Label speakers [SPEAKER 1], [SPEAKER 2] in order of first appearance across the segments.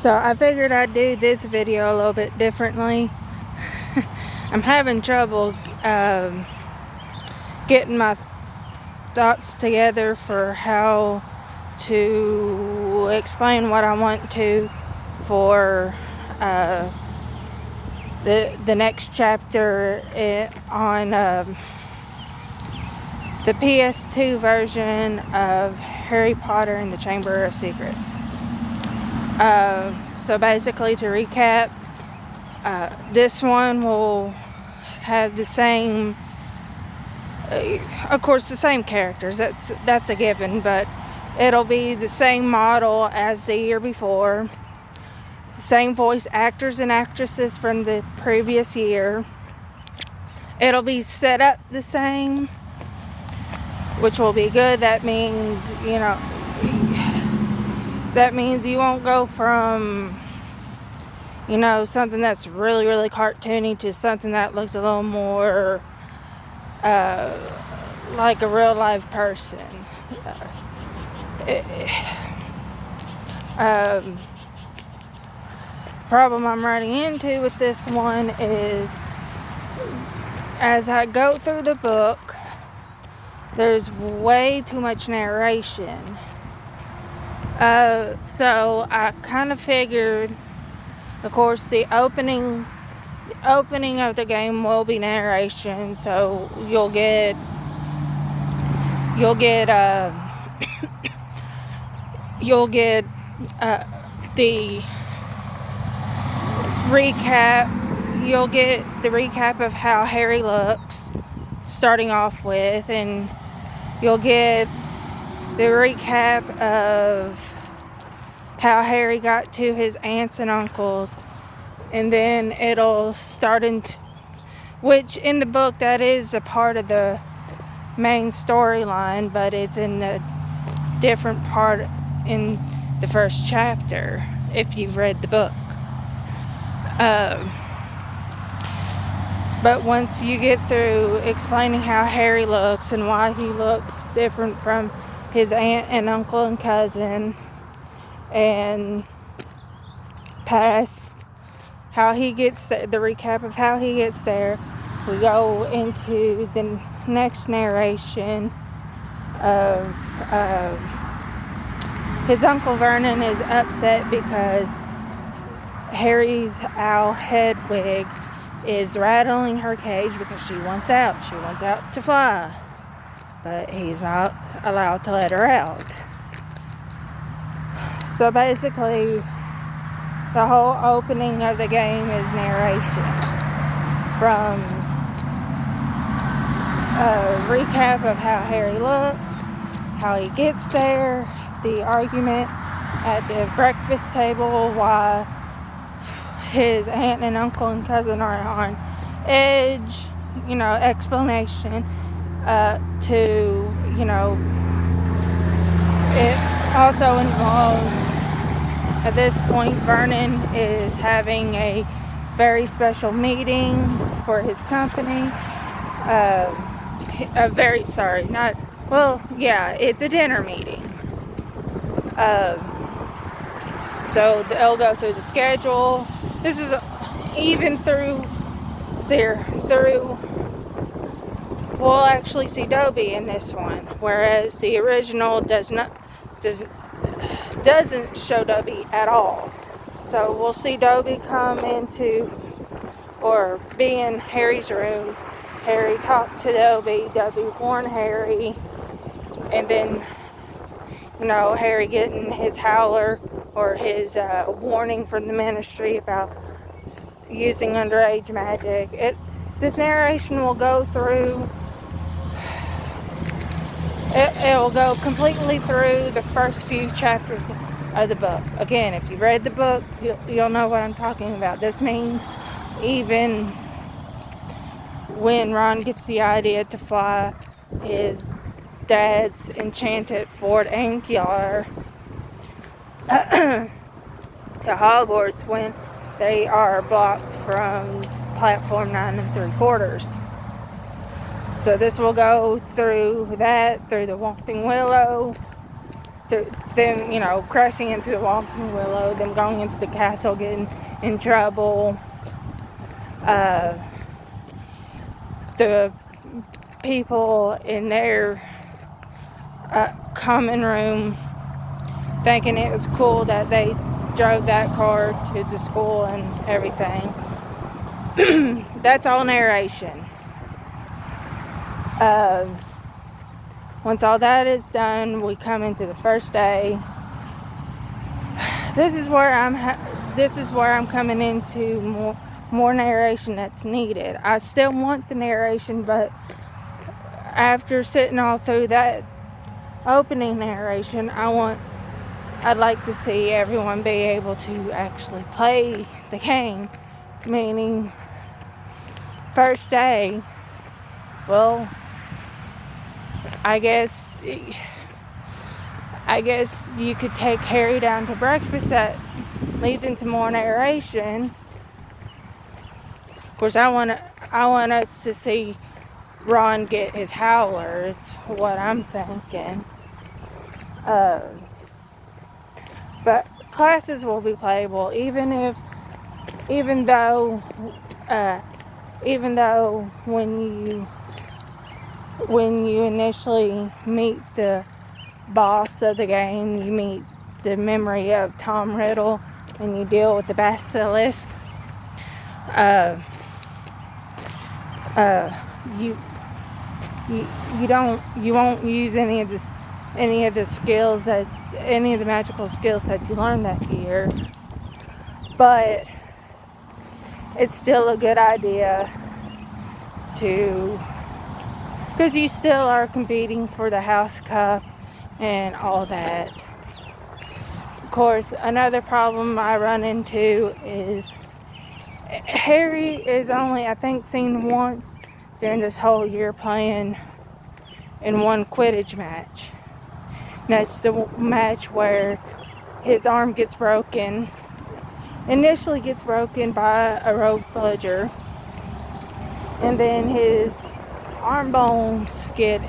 [SPEAKER 1] So I figured I'd do this video a little bit differently. I'm having trouble getting my thoughts together for how to explain what I want to for the next chapter on the PS2 version of Harry Potter and the Chamber of Secrets. So basically, to recap, this one will have the same, of course, the same characters. That's a given, but it'll be the same model as the year before. The same voice actors and actresses from the previous year. It'll be set up the same, which will be good. That means, you won't go from, something that's really, really cartoony to something that looks a little more like a real live person. Problem I'm running into with this one is, as I go through the book, there's way too much narration. So I kind of figured, of course, the opening of the game will be narration, so you'll get the recap. You'll get the recap of how Harry looks, starting off with, and you'll get the recap of how Harry got to his aunts and uncles, and then it'll start into, which in the book that is a part of the main storyline, but it's in a different part in the first chapter if you've read the book. But once you get through explaining how Harry looks and why he looks different from his aunt and uncle and cousin, and past how he gets the recap of how he gets there, we go into the next narration of his Uncle Vernon is upset because Harry's owl Hedwig is rattling her cage because she wants out. She wants out to fly, but he's not allowed to let her out. So basically, the whole opening of the game is narration, from a recap of how Harry looks, how he gets there, the argument at the breakfast table, why his aunt and uncle and cousin are on edge, explanation to, it also involves, at this point, Vernon is having a very special meeting for his company. It's a dinner meeting. So they'll go through the schedule. This is even we'll actually see Dobby in this one, whereas the original doesn't show Dobby at all. So we'll see Dobby come into, or be in Harry's room. Harry talk to Dobby. Dobby warn Harry, and then Harry getting his howler, or his warning from the ministry about using underage magic. This narration will go through. It'll go completely through the first few chapters of the book. Again, if you've read the book, you'll know what I'm talking about. This means even when Ron gets the idea to fly his dad's enchanted Ford Angular to Hogwarts, when they are blocked from platform 9 3/4. So this will go through that, through the Whomping Willow, them, crashing into the walking willow, them going into the castle, getting in trouble, the people in their common room thinking it was cool that they drove that car to the school and everything. That's all narration. Once all that is done, we come into the first day. This is where I'm coming into more narration that's needed. I still want the narration, but after sitting all through that opening narration, I'd like to see everyone be able to actually play the game. Meaning, first day, well, I guess you could take Harry down to breakfast. That leads into more narration. Of course, I want us to see Ron get his howlers. What I'm thinking. But classes will be playable, even though when you initially meet the boss of the game, you meet the memory of Tom Riddle, and you deal with the basilisk. You won't use any of the magical skills that you learned that year, but it's still a good idea because you still are competing for the house cup and all that. Of course, another problem I run into is Harry is only, I think, seen once during this whole year playing in one Quidditch match. And that's the match where his arm gets broken. Initially gets broken by a rogue bludger. And then his arm bones get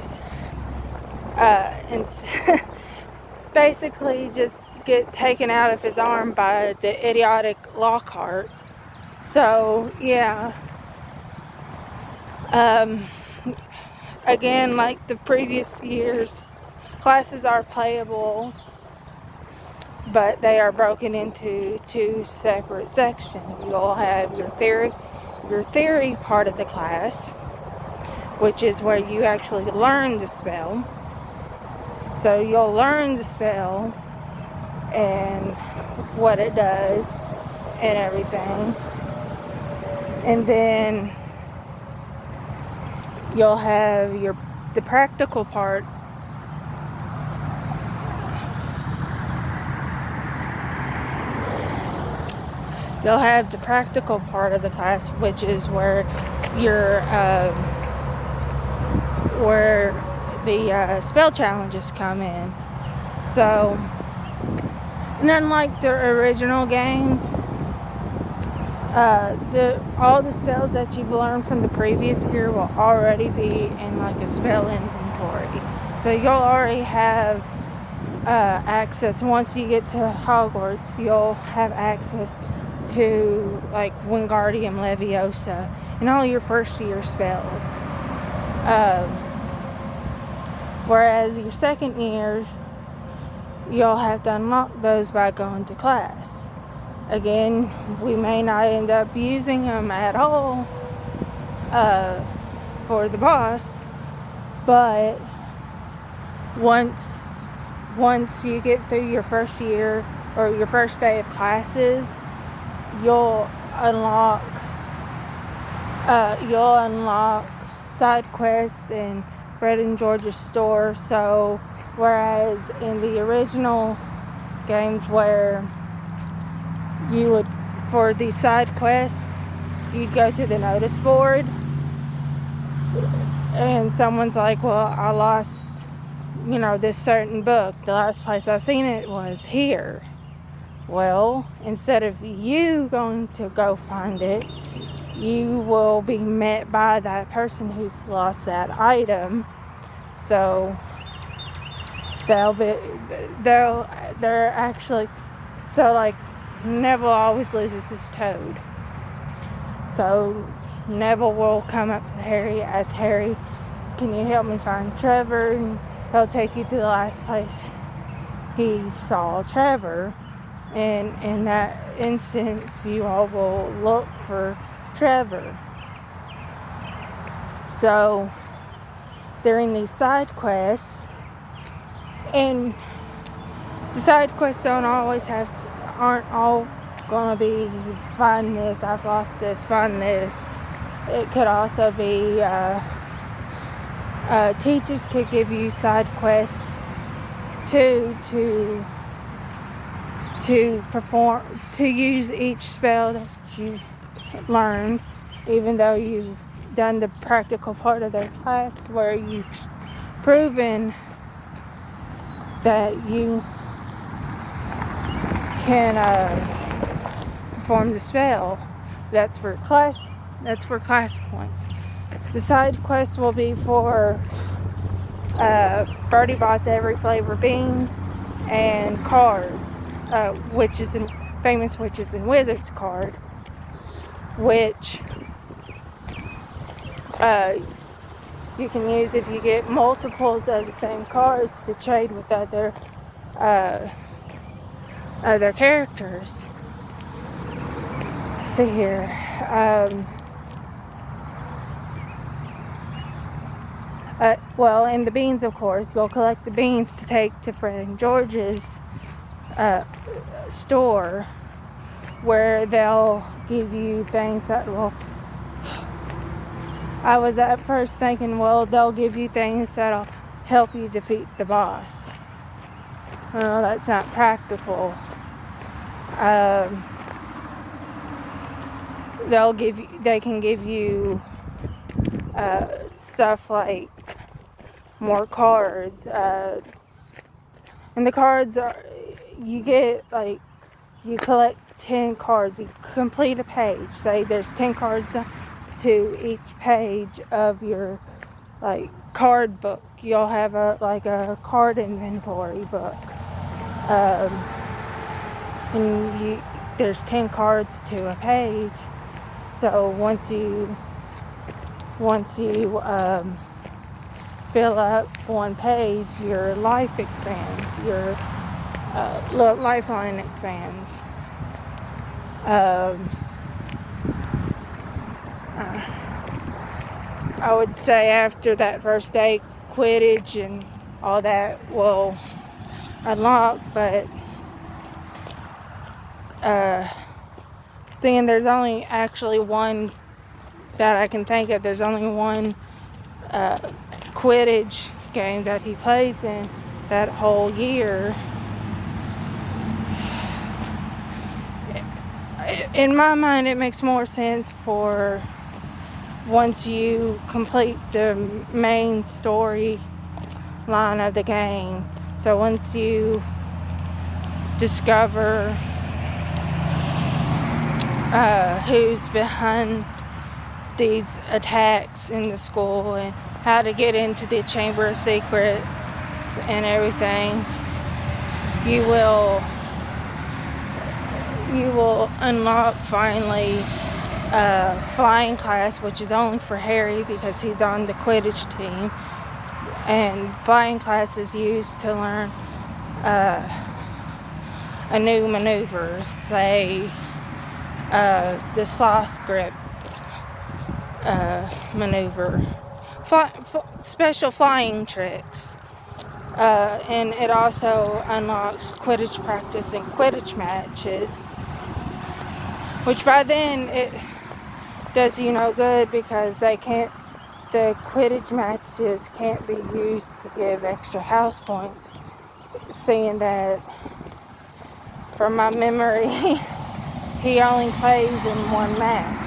[SPEAKER 1] basically just get taken out of his arm by the idiotic Lockhart. So, yeah. Again, like the previous years, classes are playable, but they are broken into two separate sections. You'll have your theory part of the class, which is where you actually learn the spell. So you'll learn the spell and what it does and everything. And then you'll have the practical part. You'll have the practical part of the class, which is where the spell challenges come in. So, and unlike the original games, all the spells that you've learned from the previous year will already be in like a spell inventory. So you'll already have access. Once you get to Hogwarts, you'll have access to like Wingardium Leviosa and all your first year spells. Whereas your second year, you'll have to unlock those by going to class. Again, we may not end up using them at all for the boss, but once you get through your first year or your first day of classes, you'll unlock side quests in Fred and George's store. So whereas in the original games where you would, for the side quests, you'd go to the notice board and someone's like, well, I lost, this certain book. The last place I seen it was here. Well, instead of you going to go find it, you will be met by that person who's lost that item. So they're actually, so like Neville always loses his toad. So Neville will come up to Harry as Harry, can you help me find Trevor? And he'll take you to the last place he saw Trevor. And in that instance, you all will look for Trevor. So during these side quests, and the side quests aren't all gonna be find this, I've lost this, find this. It could also be teachers could give you side quests too to perform, to use each spell that you've learned, even though you've done the practical part of their class where you've proven that you can perform the spell. That's for class points. The side quests will be for Birdie Bot's Every Flavor Beans and cards, famous Witches and Wizards card, which you can use if you get multiples of the same cards to trade with other characters. Let's see here. And the beans, of course, you'll collect the beans to take to Fred and George's store, where they'll give you things that will. I was at first thinking, well, they'll give you things that'll help you defeat the boss. Well, that's not practical. They can give you stuff like more cards, and the cards are, you get, like, you collect 10 cards, you complete a page, say there's 10 cards to each page of your, like, card book. You'll have a card inventory book, and there's 10 cards to a page. So once you fill up one page, your life expands, your lifeline expands. I would say after that first day, Quidditch and all that will unlock, but seeing there's only actually one that I can think of, there's only one Quidditch game that he plays in that whole year. In my mind, it makes more sense for once you complete the main story line of the game. So once you discover who's behind these attacks in the school and how to get into the Chamber of Secrets and everything, you will unlock finally flying class, which is only for Harry because he's on the Quidditch team, and flying class is used to learn a new maneuver, say the sloth grip maneuver, special flying tricks, and it also unlocks Quidditch practice and Quidditch matches, which by then it does you no good because the Quidditch matches can't be used to give extra house points, seeing that from my memory he only plays in one match.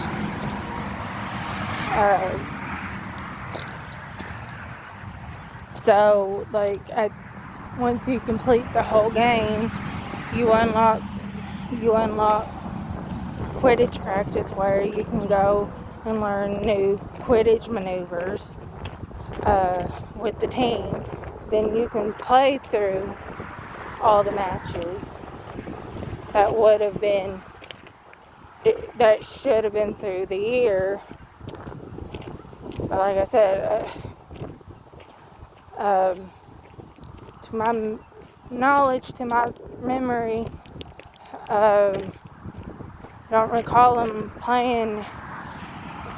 [SPEAKER 1] So once you complete the whole game, you unlock Quidditch practice, where you can go and learn new Quidditch maneuvers with the team. then you can play through all the matches that would have been, that should have been through the year. But like I said, to my knowledge, to my memory, I don't recall them playing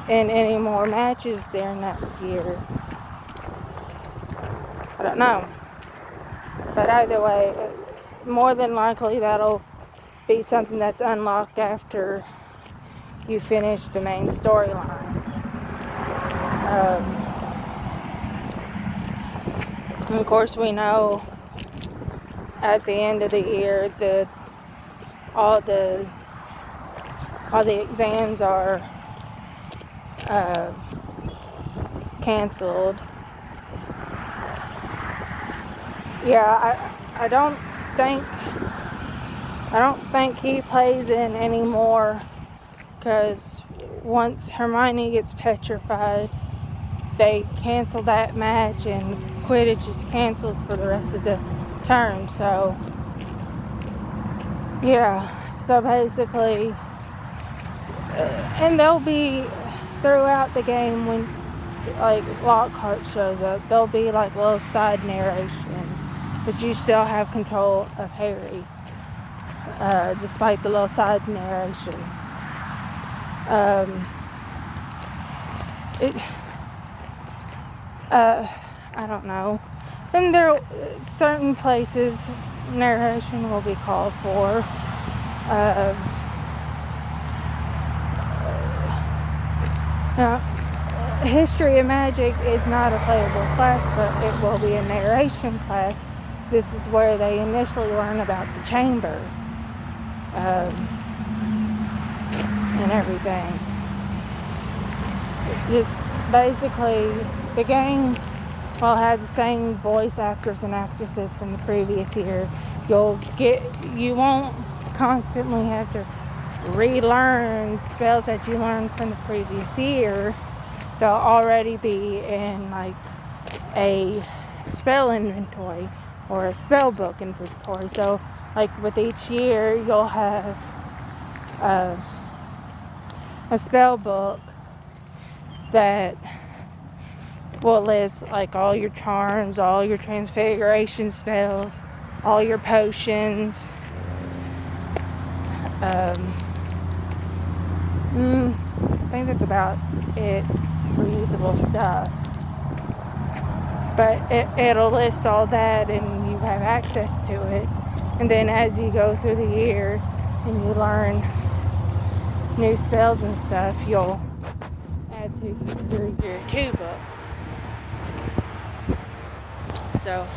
[SPEAKER 1] in any more matches during that year. I don't know. But either way, more than likely that'll be something that's unlocked after you finish the main storyline. And of course, we know at the end of the year that all the exams are canceled. Yeah, I don't think he plays in anymore, because once Hermione gets petrified, they cancel that match and Quidditch is canceled for the rest of the term. So yeah, so basically, and they'll be throughout the game when like Lockhart shows up, there'll be like little side narrations, but you still have control of Harry, despite the little side narrations. I don't know. Then there certain places narration will be called for. Now, History of Magic is not a playable class, but it will be a narration class. This is where they initially learn about the Chamber and everything. Just basically, the game will have the same voice actors and actresses from the previous year. You won't constantly have to relearn spells that you learned from the previous year. They'll already be in like a spell inventory or a spell book inventory. So like with each year, you'll have a spell book that will list like all your charms, all your transfiguration spells, all your potions. I think that's about it for usable stuff. But it'll list all that and you have access to it. And then as you go through the year and you learn new spells and stuff, you'll add to your year 2 book. So